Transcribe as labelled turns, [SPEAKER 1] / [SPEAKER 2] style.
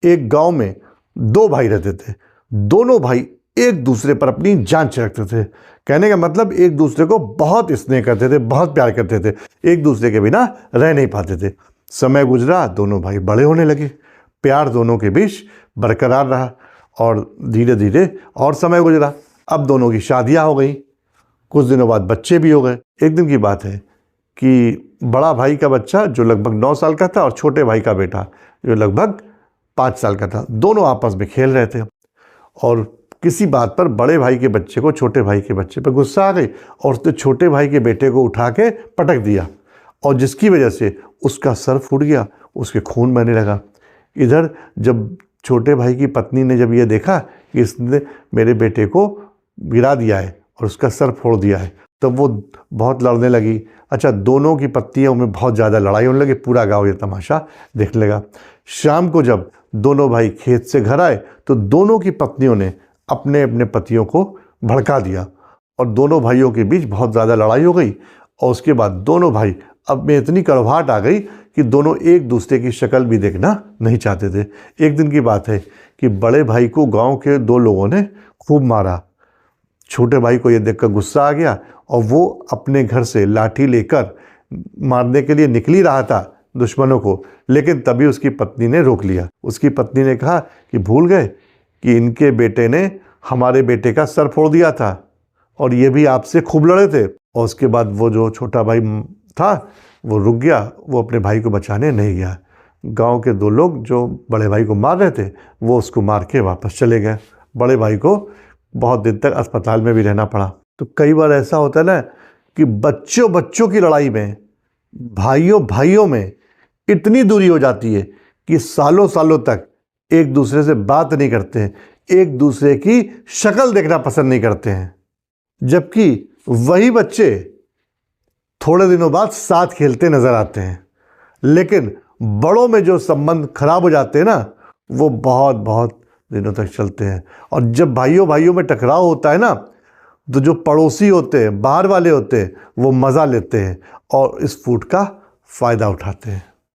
[SPEAKER 1] एक गांव में दो भाई रहते थे। दोनों भाई एक दूसरे पर अपनी जान छिड़कते थे। कहने का मतलब एक दूसरे को बहुत स्नेह करते थे, बहुत प्यार करते थे, एक दूसरे के बिना रह नहीं पाते थे। समय गुजरा, दोनों भाई बड़े होने लगे, प्यार दोनों के बीच बरकरार रहा और धीरे धीरे और समय गुजरा। अब दोनों की शादियां हो गई, कुछ दिनों बाद बच्चे भी हो गए। एक दिन की बात है कि बड़ा भाई का बच्चा जो लगभग 9 साल का था और छोटे भाई का बेटा जो लगभग 5 साल का था, दोनों आपस में खेल रहे थे और किसी बात पर बड़े भाई के बच्चे को छोटे भाई के बच्चे पर गुस्सा आ गई और उसने छोटे भाई के बेटे को उठा के पटक दिया और जिसकी वजह से उसका सर फूट गया, उसके खून बहने लगा। इधर जब छोटे भाई की पत्नी ने जब ये देखा कि इसने मेरे बेटे को गिरा दिया है और उसका सर फोड़ दिया है, तब वो बहुत लड़ने लगी। अच्छा, दोनों की पत्नियों में बहुत ज़्यादा लड़ाई होने लगी, पूरा गांव ये तमाशा देखने लगा। शाम को जब दोनों भाई खेत से घर आए तो दोनों की पत्नियों ने अपने अपने पतियों को भड़का दिया और दोनों भाइयों के बीच बहुत ज़्यादा लड़ाई हो गई। और उसके बाद दोनों भाई अब में इतनी कड़वाहट आ गई कि दोनों एक दूसरे की शक्ल भी देखना नहीं चाहते थे। एक दिन की बात है कि बड़े भाई को गांव के 2 लोगों ने खूब मारा। छोटे भाई को यह देखकर गुस्सा आ गया और वो अपने घर से लाठी लेकर मारने के लिए निकल ही रहा था दुश्मनों को, लेकिन तभी उसकी पत्नी ने रोक लिया। उसकी पत्नी ने कहा कि भूल गए कि इनके बेटे ने हमारे बेटे का सर फोड़ दिया था और ये भी आपसे खूब लड़े थे। और उसके बाद वो जो छोटा भाई था वो रुक गया, वो अपने भाई को बचाने नहीं गया। गांव के 2 लोग जो बड़े भाई को मार रहे थे वो उसको मार के वापस चले गए। बड़े भाई को बहुत दिन तक अस्पताल में भी रहना पड़ा। तो कई बार ऐसा होता है ना कि बच्चों बच्चों की लड़ाई में, भाइयों भाइयों में इतनी दूरी हो जाती है कि सालों सालों तक एक दूसरे से बात नहीं करते हैं, एक दूसरे की शक्ल देखना पसंद नहीं करते हैं। जबकि वही बच्चे थोड़े दिनों बाद साथ खेलते नजर आते हैं। लेकिन बड़ों में जो संबंध खराब हो जाते हैं ना, वो बहुत बहुत दिनों तक चलते हैं। और जब भाइयों भाइयों में टकराव होता है ना, तो जो पड़ोसी होते हैं, बाहर वाले होते हैं, वो मज़ा लेते हैं और इस फूट का फ़ायदा उठाते हैं।